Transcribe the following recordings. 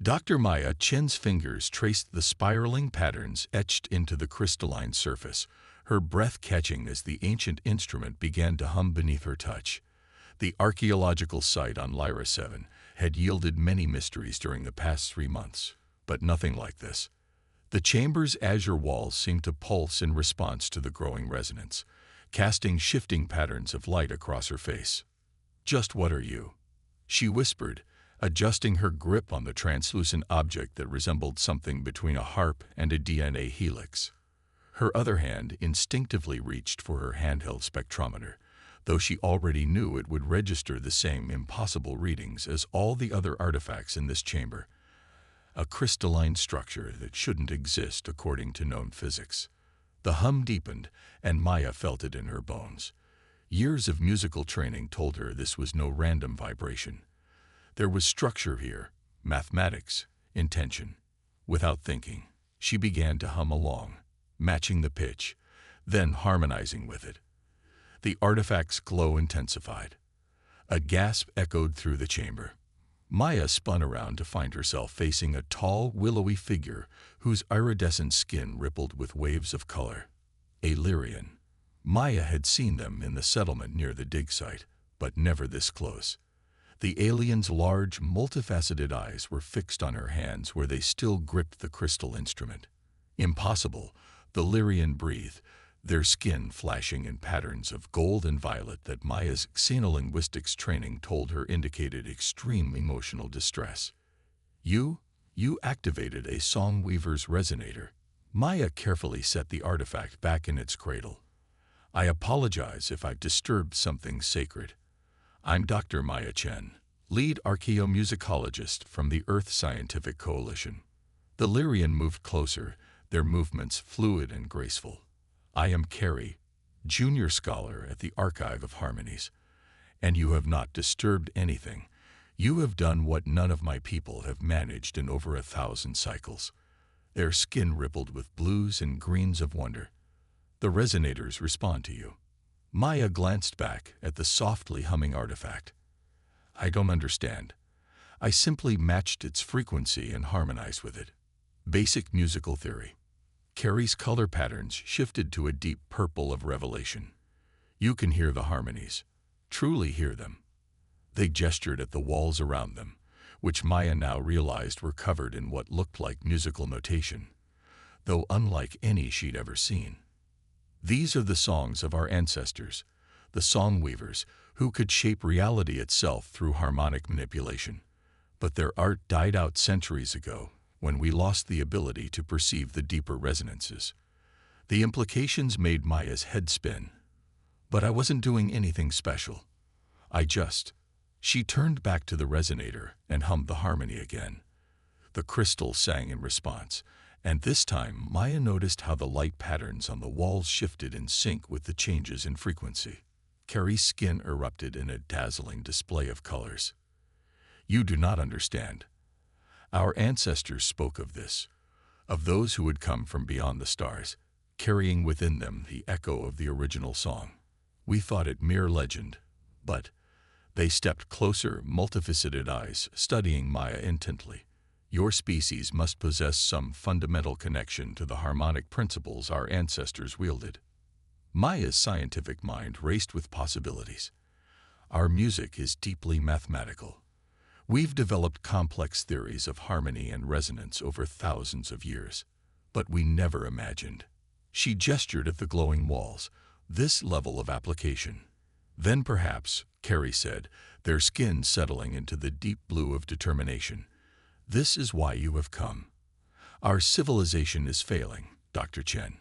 Dr. Maya Chen's fingers traced the spiraling patterns etched into the crystalline surface, her breath catching as the ancient instrument began to hum beneath her touch. The archaeological site on Lyra 7 had yielded many mysteries during the past 3 months, but nothing like this. The chamber's azure walls seemed to pulse in response to the growing resonance, casting shifting patterns of light across her face. "Just what are you?" she whispered, adjusting her grip on the translucent object that resembled something between a harp and a DNA helix. Her other hand instinctively reached for her handheld spectrometer, though she already knew it would register the same impossible readings as all the other artifacts in this chamber. A crystalline structure that shouldn't exist according to known physics. The hum deepened, and Maya felt it in her bones. Years of musical training told her this was no random vibration. There was structure here, mathematics, intention. Without thinking, she began to hum along, matching the pitch, then harmonizing with it. The artifact's glow intensified. A gasp echoed through the chamber. Maya spun around to find herself facing a tall, willowy figure whose iridescent skin rippled with waves of color. A Lyrian. Maya had seen them in the settlement near the dig site, but never this close. The alien's large, multifaceted eyes were fixed on her hands where they still gripped the crystal instrument. Impossible, the Lyrian breathed, their skin flashing in patterns of gold and violet that Maya's xenolinguistics training told her indicated extreme emotional distress. You activated a Songweaver's resonator." Maya carefully set the artifact back in its cradle. "I apologize if I've disturbed something sacred. I'm Dr. Maya Chen, lead archaeomusicologist from the Earth Scientific Coalition." The Lyrian moved closer, their movements fluid and graceful. "I am Carrie, junior scholar at the Archive of Harmonies, and you have not disturbed anything. You have done what none of my people have managed in over 1,000 cycles." Their skin rippled with blues and greens of wonder. "The resonators respond to you." Maya glanced back at the softly humming artifact. "I don't understand. I simply matched its frequency and harmonized with it." Basic musical theory. Carrie's color patterns shifted to a deep purple of revelation. "You can hear the harmonies. Truly hear them." They gestured at the walls around them, which Maya now realized were covered in what looked like musical notation, though unlike any she'd ever seen. "These are the songs of our ancestors, the Songweavers, who could shape reality itself through harmonic manipulation. But their art died out centuries ago, when we lost the ability to perceive the deeper resonances." The implications made Maya's head spin. "But I wasn't doing anything special. She turned back to the resonator and hummed the harmony again. The crystal sang in response, and this time Maya noticed how the light patterns on the walls shifted in sync with the changes in frequency. Carrie's skin erupted in a dazzling display of colors. "You do not understand. Our ancestors spoke of this, of those who would come from beyond the stars, carrying within them the echo of the original song. We thought it mere legend, but—" They stepped closer, multifaceted eyes studying Maya intently. "Your species must possess some fundamental connection to the harmonic principles our ancestors wielded." Maya's scientific mind raced with possibilities. "Our music is deeply mathematical. We've developed complex theories of harmony and resonance over thousands of years, but we never imagined." She gestured at the glowing walls. "This level of application. Then perhaps," Carrie said, their skin settling into the deep blue of determination, "this is why you have come. Our civilization is failing, Dr. Chen.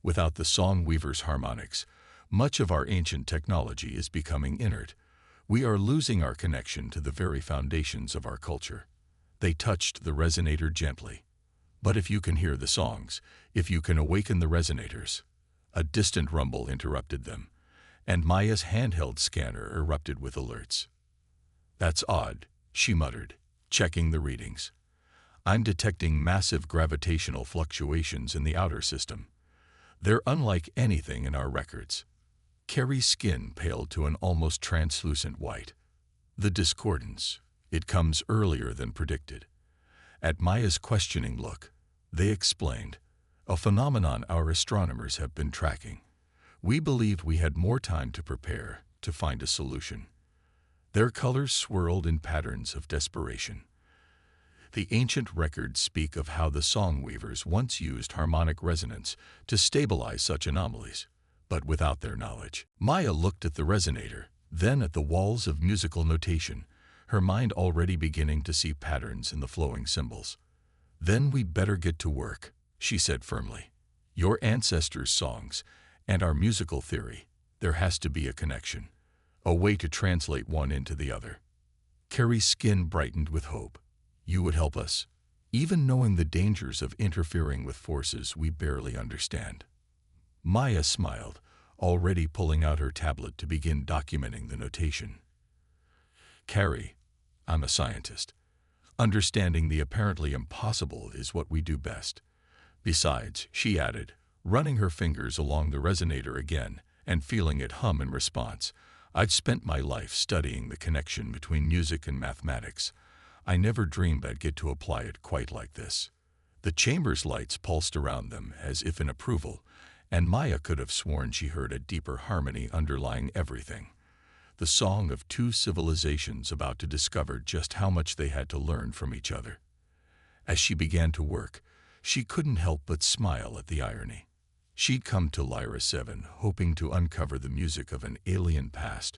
Without the Songweaver's harmonics, much of our ancient technology is becoming inert. We are losing our connection to the very foundations of our culture." They touched the resonator gently. "But if you can hear the songs, if you can awaken the resonators—" A distant rumble interrupted them, and Maya's handheld scanner erupted with alerts. "That's odd," she muttered, checking the readings. "I'm detecting massive gravitational fluctuations in the outer system. They're unlike anything in our records." Carrie's skin paled to an almost translucent white. "The discordance. It comes earlier than predicted. At Maya's questioning look, they explained, "A phenomenon our astronomers have been tracking. We believed we had more time to prepare, to find a solution." Their colors swirled in patterns of desperation. The ancient records speak of how the song weavers once used harmonic resonance to stabilize such anomalies, but without their knowledge. Maya looked at the resonator, then at the walls of musical notation, her mind already beginning to see patterns in the flowing symbols. "Then we'd better get to work," she said firmly. "Your ancestors' songs and our musical theory, there has to be a connection, a way to translate one into the other." Carrie's skin brightened with hope. "You would help us, even knowing the dangers of interfering with forces we barely understand." Maya smiled, already pulling out her tablet to begin documenting the notation. "Carrie, I'm a scientist. Understanding the apparently impossible is what we do best. Besides," she added, running her fingers along the resonator again and feeling it hum in response, "I've spent my life studying the connection between music and mathematics. I never dreamed I'd get to apply it quite like this." The chamber's lights pulsed around them as if in approval, and Maya could have sworn she heard a deeper harmony underlying everything. The song of two civilizations about to discover just how much they had to learn from each other. As she began to work, she couldn't help but smile at the irony. She'd come to Lyra 7 hoping to uncover the music of an alien past,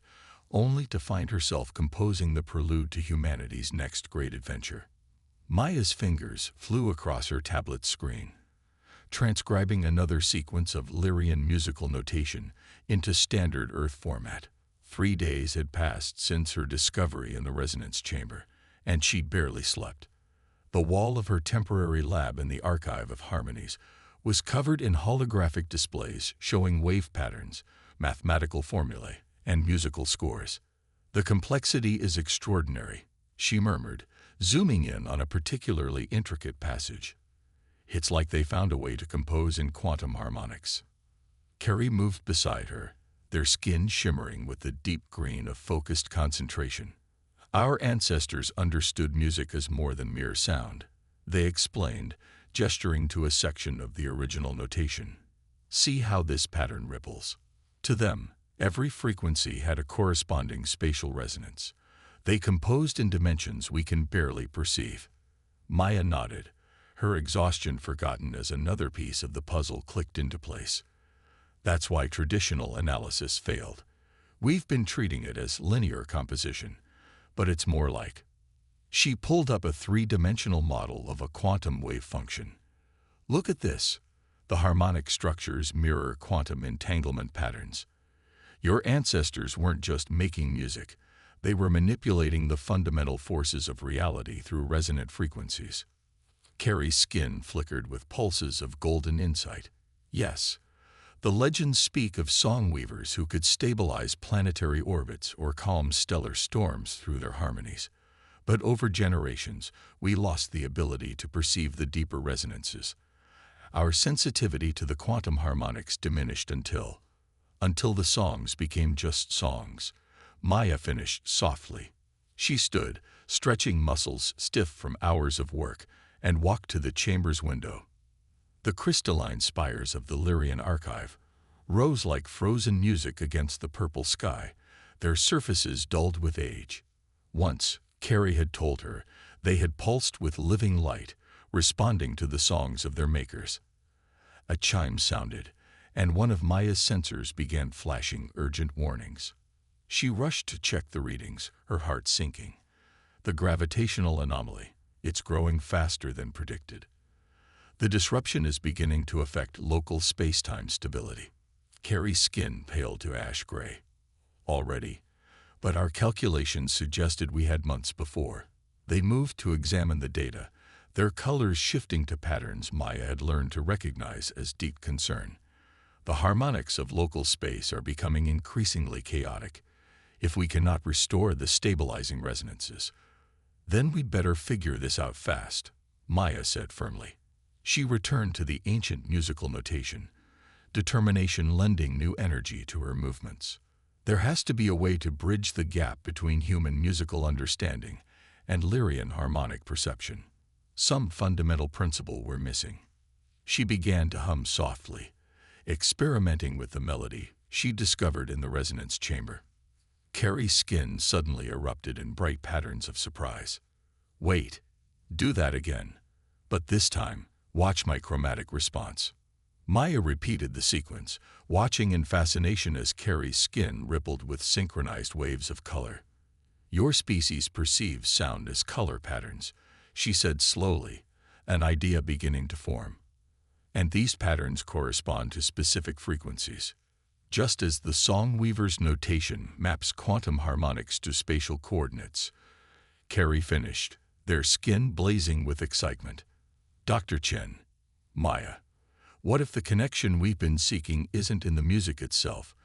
only to find herself composing the prelude to humanity's next great adventure. Maya's fingers flew across her tablet screen, transcribing another sequence of Lyrian musical notation into standard Earth format. 3 days had passed since her discovery in the resonance chamber, and she'd barely slept. The wall of her temporary lab in the Archive of Harmonies was covered in holographic displays showing wave patterns, mathematical formulae, and musical scores. "The complexity is extraordinary," she murmured, zooming in on a particularly intricate passage. "It's like they found a way to compose in quantum harmonics." Carrie moved beside her, their skin shimmering with the deep green of focused concentration. "Our ancestors understood music as more than mere sound," they explained, gesturing to a section of the original notation. "See how this pattern ripples." To them, every frequency had a corresponding spatial resonance. They composed in dimensions we can barely perceive. Maya nodded, her exhaustion forgotten as another piece of the puzzle clicked into place. "That's why traditional analysis failed. We've been treating it as linear composition, but it's more like..." She pulled up a 3-dimensional model of a quantum wave function. "Look at this. The harmonic structures mirror quantum entanglement patterns. Your ancestors weren't just making music, they were manipulating the fundamental forces of reality through resonant frequencies." Carrie's skin flickered with pulses of golden insight. "Yes, the legends speak of song weavers who could stabilize planetary orbits or calm stellar storms through their harmonies. But over generations, we lost the ability to perceive the deeper resonances. Our sensitivity to the quantum harmonics diminished until the songs became just songs." Maya finished softly. She stood, stretching muscles stiff from hours of work, and walked to the chamber's window. The crystalline spires of the Lyrian archive rose like frozen music against the purple sky, their surfaces dulled with age. Once, Carrie had told her, they had pulsed with living light, responding to the songs of their makers. A chime sounded, and one of Maya's sensors began flashing urgent warnings. She rushed to check the readings, her heart sinking. The gravitational anomaly, it's growing faster than predicted. The disruption is beginning to affect local space-time stability. Carrie's skin paled to ash gray. "Already? But our calculations suggested we had months before." They moved to examine the data, their colors shifting to patterns Maya had learned to recognize as deep concern. "The harmonics of local space are becoming increasingly chaotic. If we cannot restore the stabilizing resonances, then we'd better figure this out fast," Maya said firmly. She returned to the ancient musical notation, determination lending new energy to her movements. "There has to be a way to bridge the gap between human musical understanding and Lyrian harmonic perception." Some fundamental principle were missing. She began to hum softly, experimenting with the melody she discovered in the resonance chamber. Carrie's skin suddenly erupted in bright patterns of surprise. "Wait, do that again. But this time, watch my chromatic response." Maya repeated the sequence, watching in fascination as Carrie's skin rippled with synchronized waves of color. "Your species perceives sound as color patterns," she said slowly, an idea beginning to form. "And these patterns correspond to specific frequencies. Just as the song weaver's notation maps quantum harmonics to spatial coordinates." Carrie finished, their skin blazing with excitement. "Dr. Chen, Maya, what if the connection we've been seeking isn't in the music itself,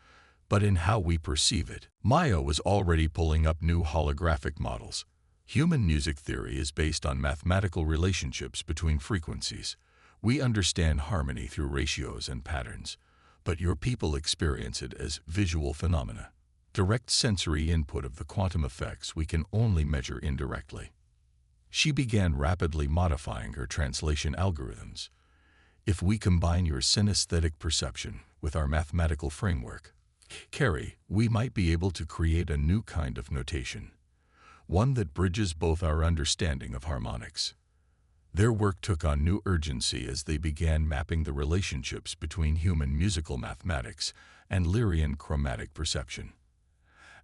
but in how we perceive it?" Maya was already pulling up new holographic models. "Human music theory is based on mathematical relationships between frequencies. We understand harmony through ratios and patterns, but your people experience it as visual phenomena, direct sensory input of the quantum effects we can only measure indirectly." She began rapidly modifying her translation algorithms. "If we combine your synesthetic perception with our mathematical framework, Carrie, we might be able to create a new kind of notation, one that bridges both our understanding of harmonics." Their work took on new urgency as they began mapping the relationships between human musical mathematics and Lyrian chromatic perception.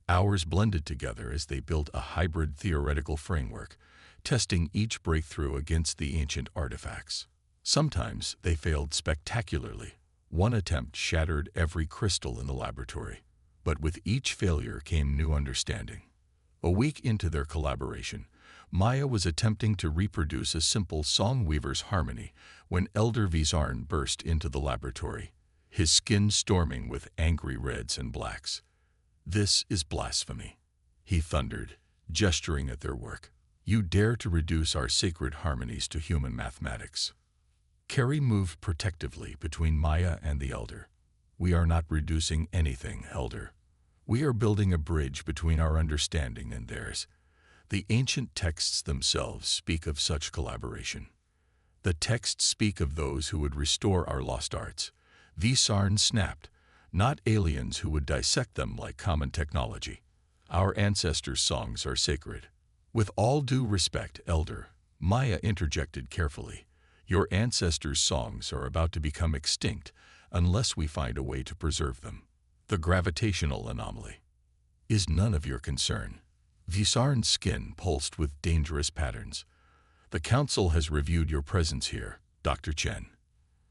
Hours blended together as they built a hybrid theoretical framework, testing each breakthrough against the ancient artifacts. Sometimes they failed spectacularly. One attempt shattered every crystal in the laboratory. But with each failure came new understanding. A week into their collaboration, Maya was attempting to reproduce a simple song weaver's harmony when Elder Vizarn burst into the laboratory, his skin storming with angry reds and blacks. "This is blasphemy," he thundered, gesturing at their work. "You dare to reduce our sacred harmonies to human mathematics." Carrie moved protectively between Maya and the Elder. "We are not reducing anything, Elder. We are building a bridge between our understanding and theirs. The ancient texts themselves speak of such collaboration. The texts speak of those who would restore our lost arts." Vizarn snapped, "Not aliens who would dissect them like common technology. Our ancestors' songs are sacred." "With all due respect, Elder," Maya interjected carefully, "your ancestors' songs are about to become extinct unless we find a way to preserve them. The gravitational anomaly is none of your concern." Vizarn's skin pulsed with dangerous patterns. "The Council has reviewed your presence here, Dr. Chen.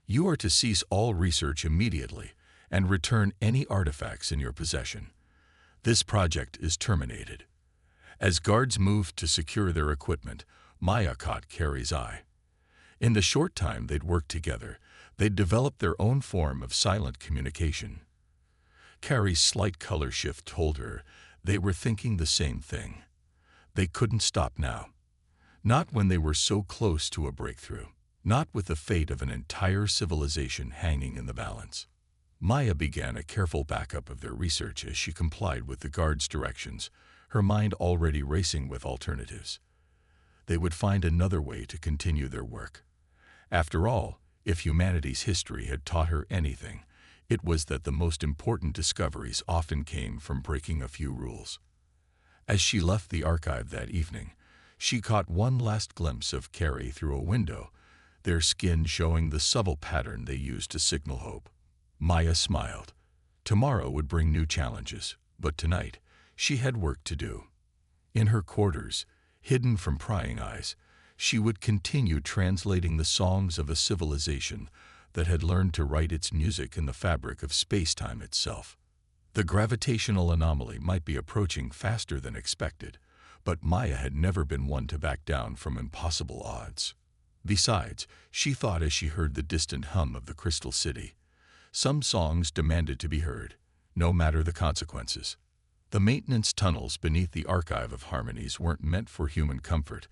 You are to cease all research immediately and return any artifacts in your possession. This project is terminated." As guards moved to secure their equipment, Maya caught Carrie's eye. In the short time they'd worked together, they'd developed their own form of silent communication. Carrie's slight color shift told her they were thinking the same thing. They couldn't stop now. Not when they were so close to a breakthrough. Not with the fate of an entire civilization hanging in the balance. Maya began a careful backup of their research as she complied with the guards' directions, her mind already racing with alternatives. They would find another way to continue their work. After all, if humanity's history had taught her anything, it was that the most important discoveries often came from breaking a few rules. As she left the archive that evening, she caught one last glimpse of Carrie through a window, their skin showing the subtle pattern they used to signal hope. Maya smiled. Tomorrow would bring new challenges, but tonight she had work to do. In her quarters, hidden from prying eyes, she would continue translating the songs of a civilization that had learned to write its music in the fabric of space-time itself. The gravitational anomaly might be approaching faster than expected, but Maya had never been one to back down from impossible odds. Besides, she thought as she heard the distant hum of the Crystal City, some songs demanded to be heard, no matter the consequences. The maintenance tunnels beneath the archive of harmonies weren't meant for human comfort,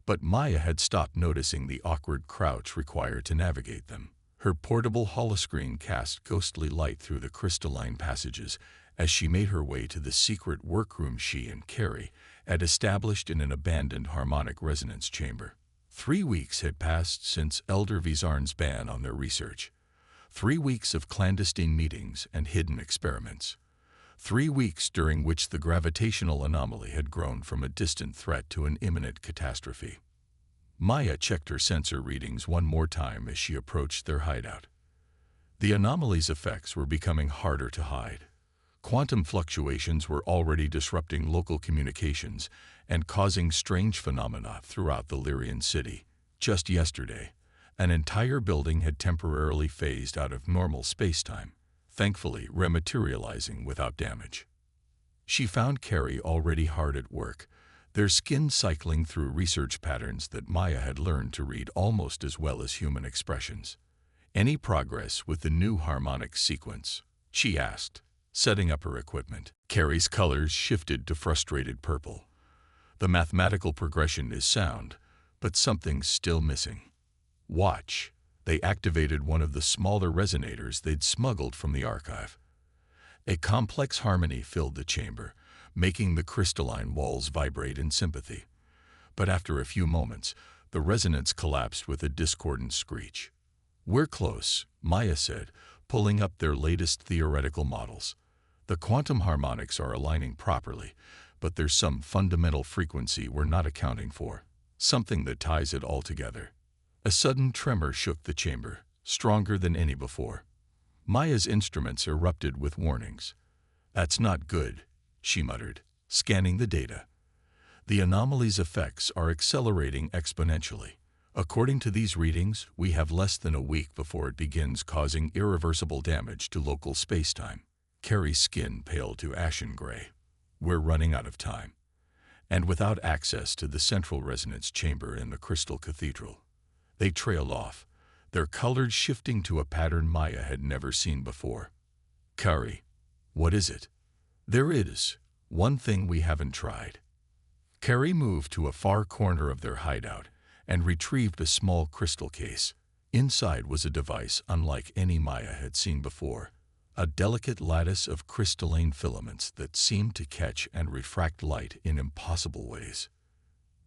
but Maya had stopped noticing the awkward crouch required to navigate them. Her portable holoscreen cast ghostly light through the crystalline passages as she made her way to the secret workroom she and Carrie had established in an abandoned harmonic resonance chamber. 3 weeks had passed since Elder Vizarn's ban on their research. 3 weeks of clandestine meetings and hidden experiments. 3 weeks during which the gravitational anomaly had grown from a distant threat to an imminent catastrophe. Maya checked her sensor readings one more time as she approached their hideout. The anomaly's effects were becoming harder to hide. Quantum fluctuations were already disrupting local communications and causing strange phenomena throughout the Lyrian city. Just yesterday, an entire building had temporarily phased out of normal spacetime, thankfully rematerializing without damage. She found Carrie already hard at work, their skin cycling through research patterns that Maya had learned to read almost as well as human expressions. "Any progress with the new harmonic sequence?" she asked, setting up her equipment. Carrie's colors shifted to frustrated purple. "The mathematical progression is sound, but something's still missing." "Watch." They activated one of the smaller resonators they'd smuggled from the archive. A complex harmony filled the chamber, making the crystalline walls vibrate in sympathy. But after a few moments, the resonance collapsed with a discordant screech. "We're close," Maya said, pulling up their latest theoretical models. "The quantum harmonics are aligning properly, but there's some fundamental frequency we're not accounting for, something that ties it all together." A sudden tremor shook the chamber, stronger than any before. Maya's instruments erupted with warnings. "That's not good," she muttered, scanning the data. "The anomaly's effects are accelerating exponentially. According to these readings, we have less than a week before it begins causing irreversible damage to local spacetime." Carrie's skin paled to ashen gray. "We're running out of time." And without access to the central resonance chamber in the Crystal Cathedral, they trailed off, their colors shifting to a pattern Maya had never seen before. "Carrie, what is it?" "There is one thing we haven't tried." Carrie moved to a far corner of their hideout and retrieved a small crystal case. Inside was a device unlike any Maya had seen before, a delicate lattice of crystalline filaments that seemed to catch and refract light in impossible ways.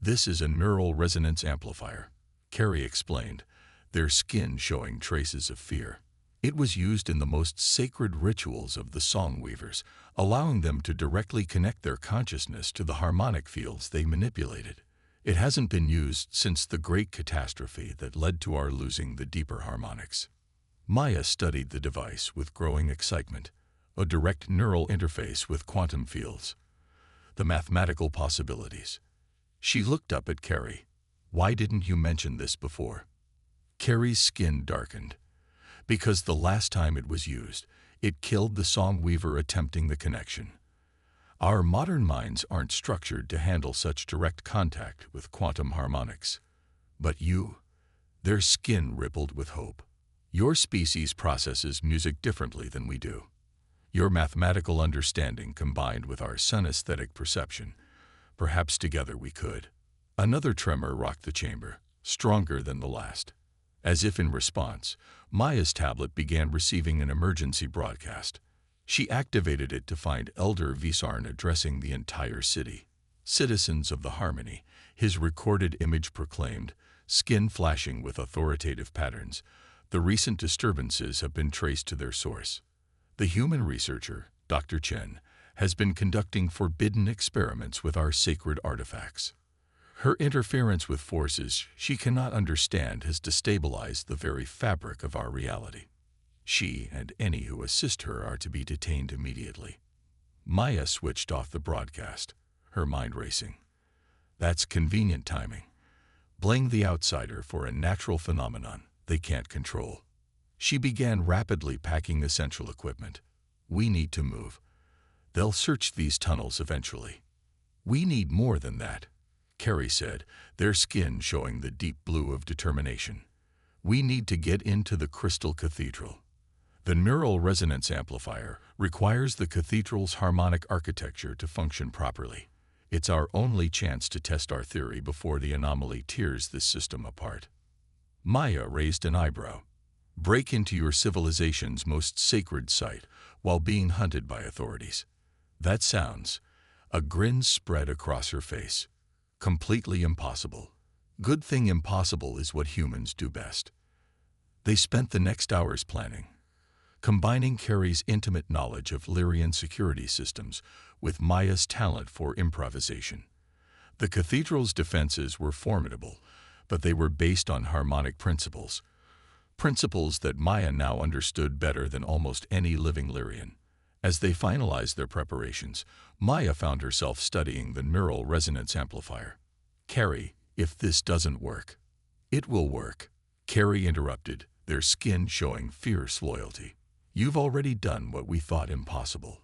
"This is a neural resonance amplifier," Carrie explained, their skin showing traces of fear. "It was used in the most sacred rituals of the Song Weavers, allowing them to directly connect their consciousness to the harmonic fields they manipulated. It hasn't been used since the great catastrophe that led to our losing the deeper harmonics." Maya studied the device with growing excitement, a direct neural interface with quantum fields. The mathematical possibilities. She looked up at Carrie. "Why didn't you mention this before?" Carrie's skin darkened. "Because the last time it was used, it killed the Song Weaver attempting the connection. Our modern minds aren't structured to handle such direct contact with quantum harmonics. But you..." Their skin rippled with hope. "Your species processes music differently than we do. Your mathematical understanding combined with our synesthetic perception. Perhaps together we could." Another tremor rocked the chamber, stronger than the last. As if in response, Maya's tablet began receiving an emergency broadcast. She activated it to find Elder Vizarn addressing the entire city. "Citizens of the Harmony," his recorded image proclaimed, skin flashing with authoritative patterns, "the recent disturbances have been traced to their source. The human researcher, Dr. Chen, has been conducting forbidden experiments with our sacred artifacts. Her interference with forces she cannot understand has destabilized the very fabric of our reality. She and any who assist her are to be detained immediately." Maya switched off the broadcast, her mind racing. "That's convenient timing. Blame the outsider for a natural phenomenon they can't control." She began rapidly packing essential equipment. "We need to move. They'll search these tunnels eventually." "We need more than that," Carrie said, their skin showing the deep blue of determination. "We need to get into the Crystal Cathedral. The neural resonance amplifier requires the cathedral's harmonic architecture to function properly. It's our only chance to test our theory before the anomaly tears this system apart." Maya raised an eyebrow. "Break into your civilization's most sacred site while being hunted by authorities. That sounds..." A grin spread across her face. "Completely impossible." Good thing impossible is what humans do best. They spent the next hours planning, combining Carrie's intimate knowledge of Lyrian security systems with Maya's talent for improvisation. The cathedral's defenses were formidable, but they were based on harmonic principles that Maya now understood better than almost any living Lyrian. As they finalized their preparations, Maya found herself studying the neural resonance amplifier. "Carrie, if this doesn't work." "It will work," Carrie interrupted, their skin showing fierce loyalty. "You've already done what we thought impossible.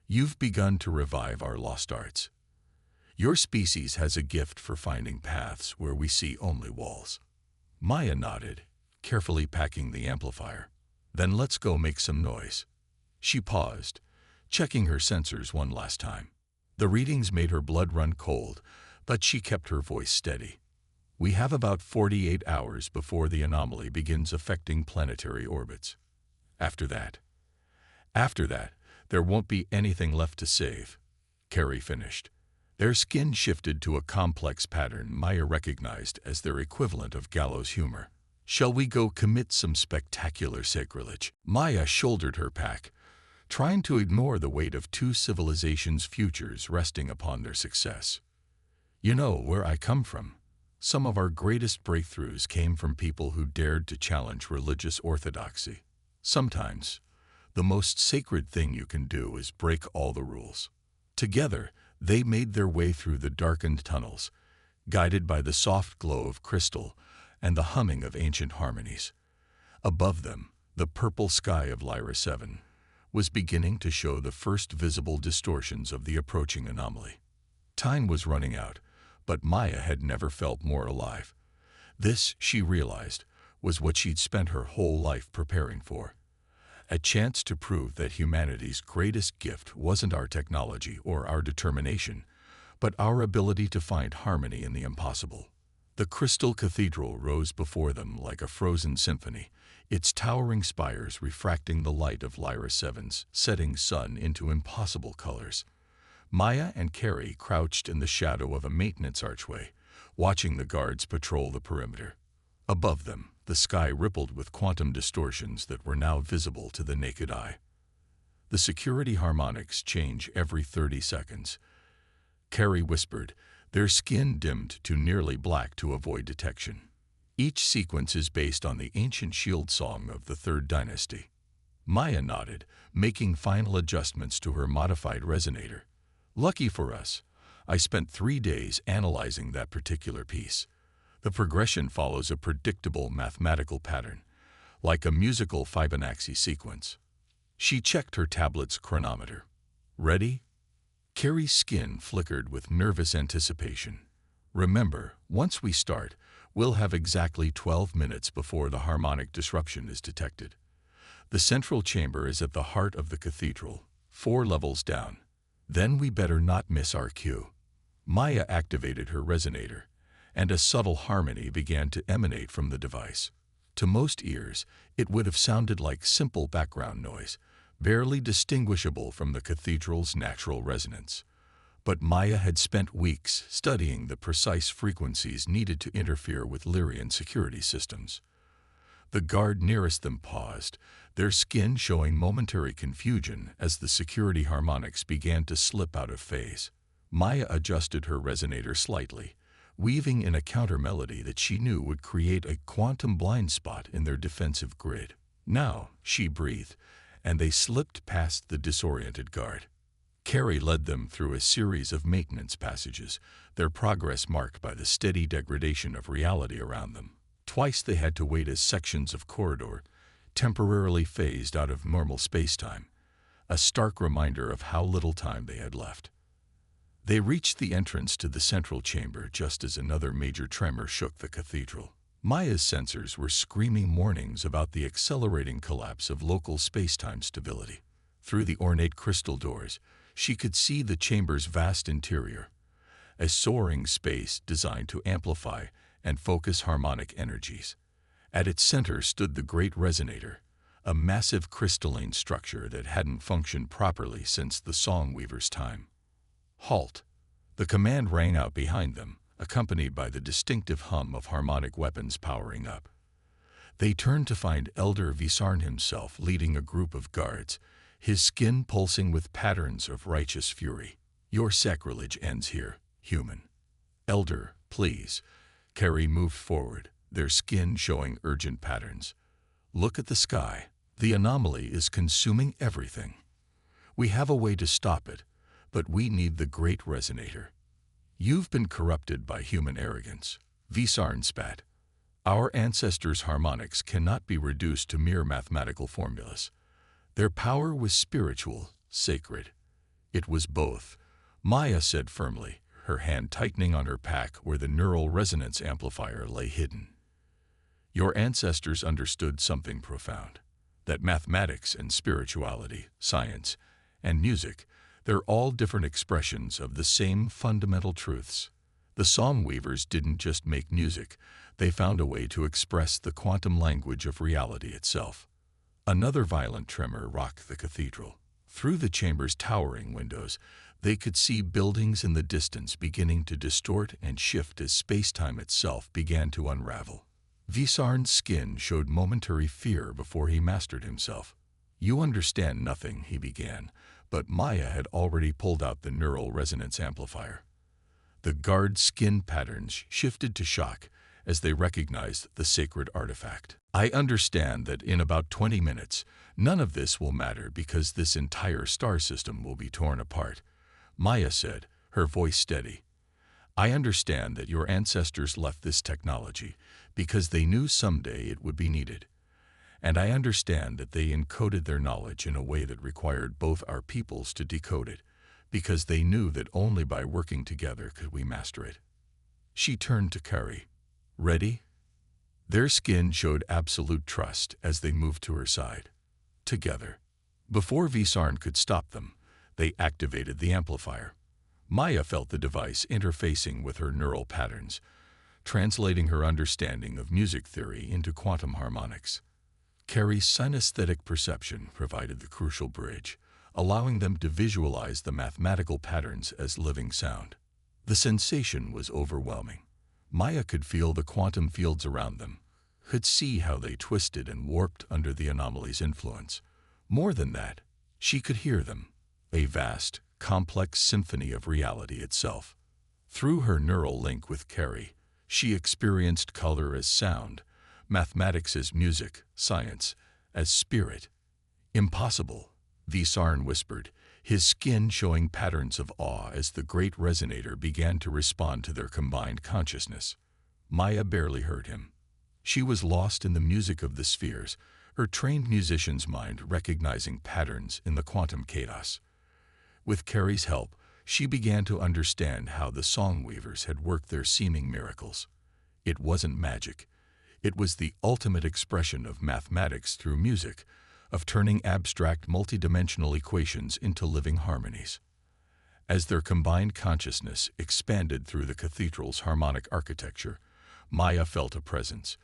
You've begun to revive our lost arts. Your species has a gift for finding paths where we see only walls." Maya nodded, carefully packing the amplifier. "Then let's go make some noise." She paused, checking her sensors one last time. The readings made her blood run cold, but she kept her voice steady. "We have about 48 hours before the anomaly begins affecting planetary orbits. After that, there won't be anything left to save," Carrie finished. Their skin shifted to a complex pattern Maya recognized as their equivalent of gallows humor. "Shall we go commit some spectacular sacrilege?" Maya shouldered her pack, trying to ignore the weight of two civilizations' futures resting upon their success. "You know where I come from. Some of our greatest breakthroughs came from people who dared to challenge religious orthodoxy. Sometimes, the most sacred thing you can do is break all the rules." Together, they made their way through the darkened tunnels, guided by the soft glow of crystal and the humming of ancient harmonies. Above them, the purple sky of Lyra 7 was beginning to show the first visible distortions of the approaching anomaly. Time was running out, but Maya had never felt more alive. This, she realized, was what she'd spent her whole life preparing for. A chance to prove that humanity's greatest gift wasn't our technology or our determination, but our ability to find harmony in the impossible. The crystal cathedral rose before them like a frozen symphony, its towering spires refracting the light of Lyra 7's setting sun into impossible colors. Maya and Carrie crouched in the shadow of a maintenance archway, watching the guards patrol the perimeter. Above them, the sky rippled with quantum distortions that were now visible to the naked eye. The security harmonics change every 30 seconds. Carrie whispered, their skin dimmed to nearly black to avoid detection. Each sequence is based on the ancient shield song of the Third Dynasty. Maya nodded, making final adjustments to her modified resonator. "Lucky for us, I spent 3 days analyzing that particular piece. The progression follows a predictable mathematical pattern, like a musical Fibonacci sequence." She checked her tablet's chronometer. "Ready?" Carrie's skin flickered with nervous anticipation. "Remember, once we start, we'll have exactly 12 minutes before the harmonic disruption is detected. The central chamber is at the heart of the cathedral, 4 levels down. Then we better not miss our cue." Maya activated her resonator, and a subtle harmony began to emanate from the device. To most ears, it would have sounded like simple background noise, barely distinguishable from the cathedral's natural resonance. But Maya had spent weeks studying the precise frequencies needed to interfere with Lyrian security systems. The guard nearest them paused, their skin showing momentary confusion as the security harmonics began to slip out of phase. Maya adjusted her resonator slightly, weaving in a counter-melody that she knew would create a quantum blind spot in their defensive grid. "Now," she breathed, and they slipped past the disoriented guard. Carrie led them through a series of maintenance passages, their progress marked by the steady degradation of reality around them. Twice they had to wait as sections of corridor temporarily phased out of normal space-time, a stark reminder of how little time they had left. They reached the entrance to the central chamber just as another major tremor shook the cathedral. Maya's sensors were screaming warnings about the accelerating collapse of local space-time stability. Through the ornate crystal doors, she could see the chamber's vast interior, a soaring space designed to amplify and focus harmonic energies. At its center stood the Great Resonator, a massive crystalline structure that hadn't functioned properly since the Songweaver's time. "Halt!" The command rang out behind them, accompanied by the distinctive hum of harmonic weapons powering up. They turned to find Elder Visarn himself leading a group of guards, his skin pulsing with patterns of righteous fury. "Your sacrilege ends here, human." "Elder, please." Carrie moved forward, their skin showing urgent patterns. "Look at the sky. The anomaly is consuming everything. We have a way to stop it, but we need the great resonator." "You've been corrupted by human arrogance," Visarn spat. "Our ancestors' harmonics cannot be reduced to mere mathematical formulas. Their power was spiritual, sacred." "It was both," Maya said firmly, her hand tightening on her pack where the neural resonance amplifier lay hidden. "Your ancestors understood something profound. That mathematics and spirituality, science, and music, they're all different expressions of the same fundamental truths. The Psalm Weavers didn't just make music, they found a way to express the quantum language of reality itself." Another violent tremor rocked the cathedral. Through the chamber's towering windows, they could see buildings in the distance beginning to distort and shift as space-time itself began to unravel. Visarn's skin showed momentary fear before he mastered himself. "You understand nothing," he began, but Maya had already pulled out the neural resonance amplifier. The guard's skin patterns shifted to shock as they recognized the sacred artifact. "I understand that in about 20 minutes, none of this will matter because this entire star system will be torn apart," Maya said, her voice steady. "I understand that your ancestors left this technology because they knew someday it would be needed. And I understand that they encoded their knowledge in a way that required both our peoples to decode it, because they knew that only by working together could we master it." She turned to Carrie. "Ready?" Their skin showed absolute trust as they moved to her side. Together. Before Visarn could stop them, they activated the amplifier. Maya felt the device interfacing with her neural patterns, translating her understanding of music theory into quantum harmonics. Carrie's synesthetic perception provided the crucial bridge, allowing them to visualize the mathematical patterns as living sound. The sensation was overwhelming. Maya could feel the quantum fields around them, could see how they twisted and warped under the anomaly's influence. More than that, she could hear them, a vast, complex symphony of reality itself. Through her neural link with Carrie, she experienced color as sound, mathematics as music, science as spirit. "Impossible," Visarn whispered, his skin showing patterns of awe as the great resonator began to respond to their combined consciousness. Maya barely heard him. She was lost in the music of the spheres, her trained musician's mind recognizing patterns in the quantum chaos. With Carrie's help, she began to understand how the song weavers had worked their seeming miracles. It wasn't magic. It was the ultimate expression of mathematics through music, of turning abstract multidimensional equations into living harmonies. As their combined consciousness expanded through the cathedral's harmonic architecture, Maya felt a presence,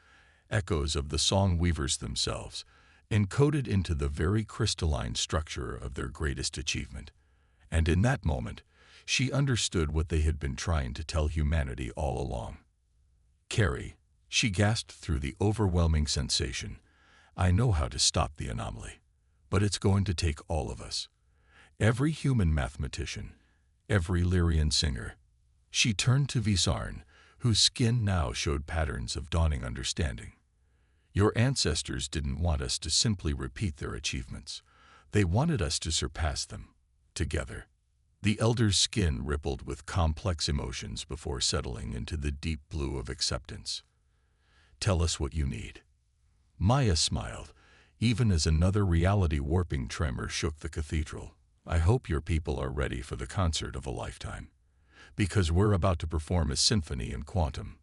echoes of the song weavers themselves, encoded into the very crystalline structure of their greatest achievement. And in that moment, she understood what they had been trying to tell humanity all along. "Carrie," she gasped through the overwhelming sensation, "I know how to stop the anomaly, but it's going to take all of us. Every human mathematician, every Lyrian singer." She turned to Visarn, whose skin now showed patterns of dawning understanding. "Your ancestors didn't want us to simply repeat their achievements. They wanted us to surpass them, together." The elder's skin rippled with complex emotions before settling into the deep blue of acceptance. "Tell us what you need." Maya smiled, even as another reality-warping tremor shook the cathedral. "I hope your people are ready for the concert of a lifetime, because we're about to perform a symphony in quantum."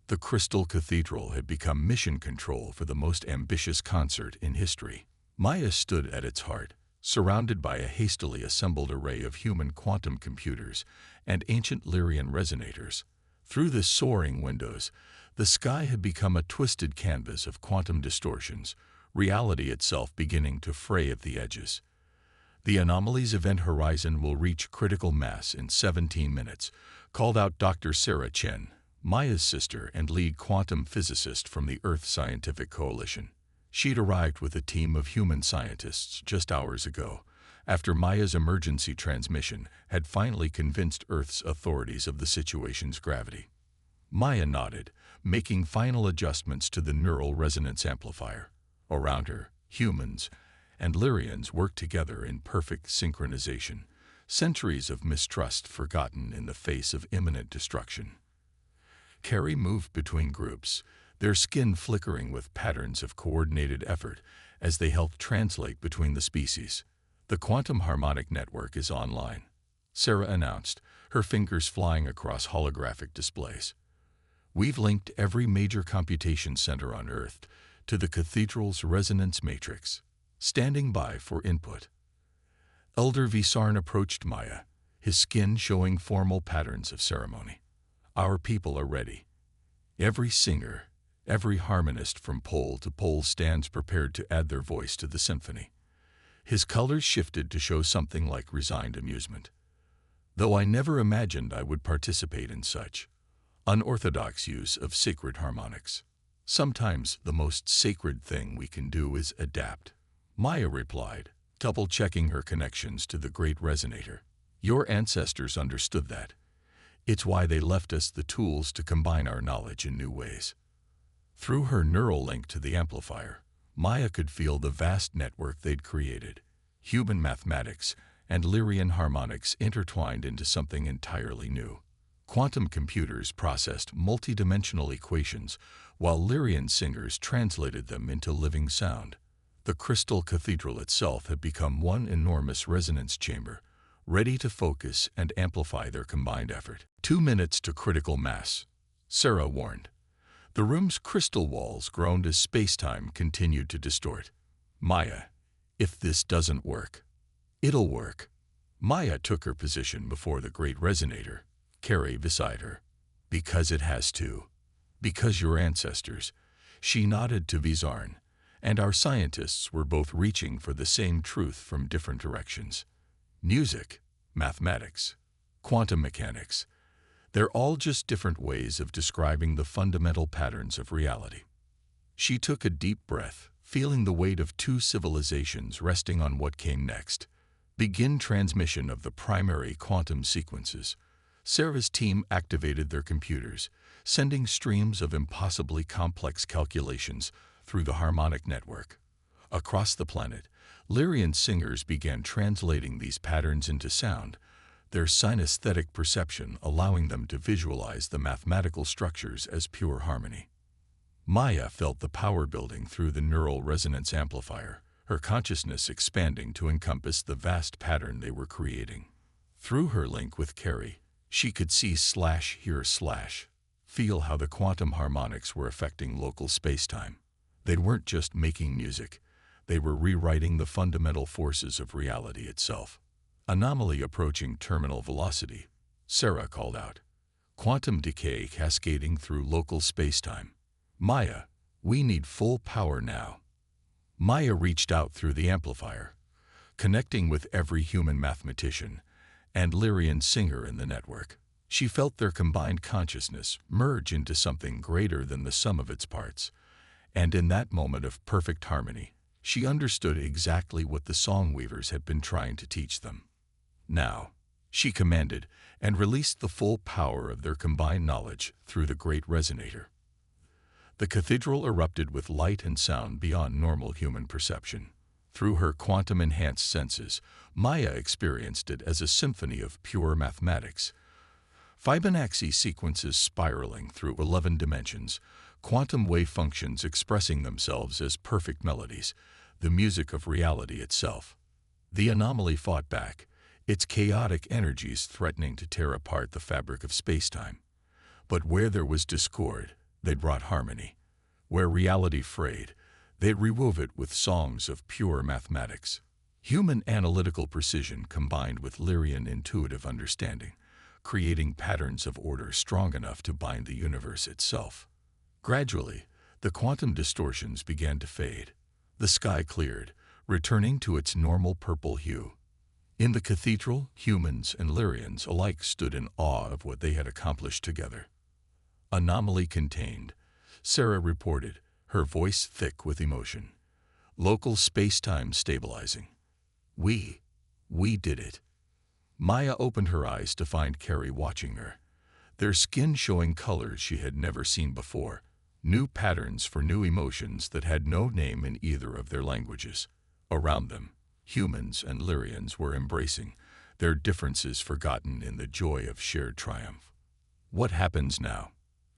The Crystal Cathedral had become mission control for the most ambitious concert in history. Maya stood at its heart, surrounded by a hastily assembled array of human quantum computers and ancient Lyrian resonators. Through the soaring windows, the sky had become a twisted canvas of quantum distortions, reality itself beginning to fray at the edges. The anomaly's event horizon will reach critical mass in 17 minutes, called out Dr. Sarah Chen, Maya's sister and lead quantum physicist from the Earth Scientific Coalition. She'd arrived with a team of human scientists just hours ago, after Maya's emergency transmission had finally convinced Earth's authorities of the situation's gravity. Maya nodded, making final adjustments to the neural resonance amplifier. Around her, humans and Lyrians worked together in perfect synchronization, centuries of mistrust forgotten in the face of imminent destruction. Carrie moved between groups, their skin flickering with patterns of coordinated effort as they helped translate between the species. The quantum harmonic network is online, Sarah announced, her fingers flying across holographic displays. We've linked every major computation center on Earth to the cathedral's resonance matrix, standing by for input. Elder Visarn approached Maya, his skin showing formal patterns of ceremony. Our people are ready. Every singer, every harmonist from pole to pole stands prepared to add their voice to the symphony. His colors shifted to show something like resigned amusement. Though I never imagined I would participate in such unorthodox use of sacred harmonics. Sometimes the most sacred thing we can do is adapt, Maya replied, double-checking her connections to the great resonator. Your ancestors understood that. It's why they left us the tools to combine our knowledge in new ways. Through her neural link to the amplifier, Maya could feel the vast network they'd created, human mathematics and Lyrian harmonics intertwined into something entirely new. Quantum computers processed multidimensional equations, while Lyrian singers translated them into living sound. The crystal cathedral itself had become one enormous resonance chamber, ready to focus and amplify their combined effort. 2 minutes to critical mass, Sarah warned. The room's crystal walls groaned as space-time continued to distort. Maya, if this doesn't work, it'll work. Maya took her position before the great resonator, Carrie beside her. Because it has to. Because your ancestors. She nodded to Visarn, and our scientists were both reaching for the same truth from different directions. Music, mathematics, quantum mechanics. They're all just different ways of describing the fundamental patterns of reality. She took a deep breath, feeling the weight of 2 civilizations resting on what came next. Begin transmission of the primary quantum sequences. Sarah's team activated their computers, sending streams of impossibly complex calculations through the harmonic network. Across the planet, Lyrian singers began translating these patterns into sound, their synesthetic perception allowing them to visualize the mathematical structures as pure harmony. Maya felt the power building through the neural resonance amplifier, her consciousness expanding to encompass the vast pattern they were creating. Through her link with Carrie, she could see feel how the quantum harmonics were affecting local space-time. They weren't just making music, they were rewriting the fundamental forces of reality itself. Anomaly approaching terminal velocity, Sarah called out. Quantum decay cascading through local space-time. Maya, we need full power now. Maya reached out through the amplifier, connecting with every human mathematician and Lyrian singer in the network. She felt their combined consciousness merge into something greater than the sum of its parts, and in that moment of perfect harmony, she understood exactly what the song weavers had been trying to teach them. Now, she commanded and released the full power of their combined knowledge through the great resonator. The cathedral erupted with light and sound beyond normal human perception. Through her quantum-enhanced senses, Maya experienced it as a symphony of pure mathematics. Fibonacci sequences spiraling through 11 dimensions, quantum wave functions expressing themselves as perfect melodies, the music of reality itself. The anomaly fought back, its chaotic energies threatening to tear apart the fabric of space-time. But where there was discord, they brought harmony. Where reality frayed, they rewove it with songs of pure mathematics. Human analytical precision combined with Lyrian intuitive understanding, creating patterns of order strong enough to bind the universe itself. Gradually, the quantum distortions began to fade. The sky cleared, returning to its normal purple hue. In the cathedral, humans and Lyrians alike stood in awe of what they had accomplished together. Anomaly contained, Sarah reported, her voice thick with emotion. Local space-time stabilizing. We did it. Maya opened her eyes to find Carrie watching her, their skin showing colors she had never seen before, new patterns for new emotions that had no name in either of their languages. Around them, humans and Lyrians were embracing, their differences forgotten in the joy of shared triumph. What happens now?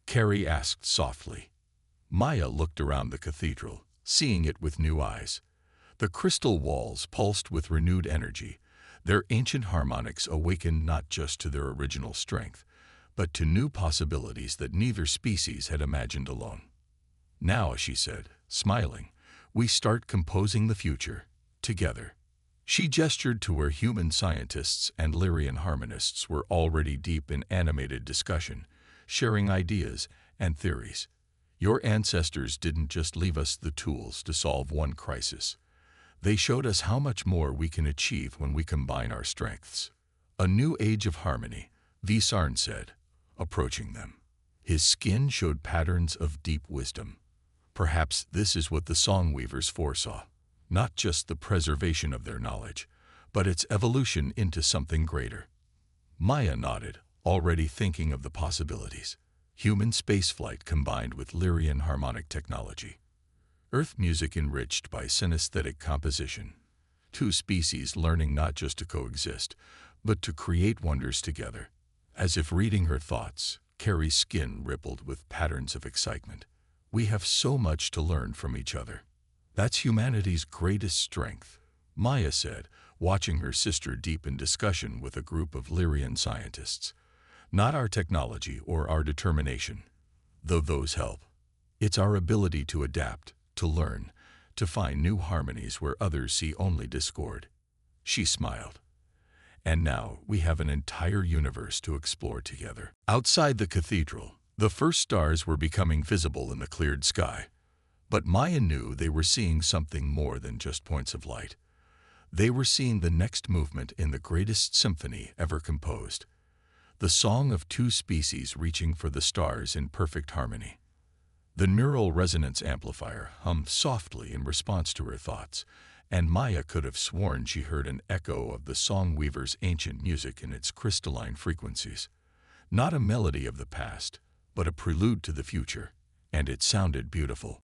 Carrie asked softly. Maya looked around the cathedral, seeing it with new eyes. The crystal walls pulsed with renewed energy, their ancient harmonics awakened not just to their original strength, but to new possibilities that neither species had imagined alone. Now, she said, smiling, we start composing the future, together. She gestured to where human scientists and Lyrian harmonists were already deep in animated discussion, sharing ideas and theories. Your ancestors didn't just leave us the tools to solve one crisis. They showed us how much more we can achieve when we combine our strengths. A new age of harmony, Visarn said, approaching them. His skin showed patterns of deep wisdom. Perhaps this is what the song weavers foresaw, not just the preservation of their knowledge, but its evolution into something greater. Maya nodded, already thinking of the possibilities. Human spaceflight combined with Lyrian harmonic technology. Earth music enriched by synesthetic composition. Two species learning not just to coexist, but to create wonders together. As if reading her thoughts, Carrie's skin rippled with patterns of excitement. We have so much to learn from each other. That's humanity's greatest strength, Maya said, watching her sister deep in discussion with a group of Lyrian scientists. Not our technology or our determination, though those help. It's our ability to adapt, to learn, to find new harmonies where others see only discord. She smiled. And now we have an entire universe to explore together. Outside the cathedral, the first stars were becoming visible in the cleared sky. But Maya knew they were seeing something more than just points of light. They were seeing the next movement in the greatest symphony ever composed. The song of two species reaching for the stars in perfect harmony. The neural resonance amplifier hummed softly in response to her thoughts, and Maya could have sworn she heard an echo of the song weaver's ancient music in its crystalline frequencies. Not a melody of the past, but a prelude to the future, and it sounded beautiful.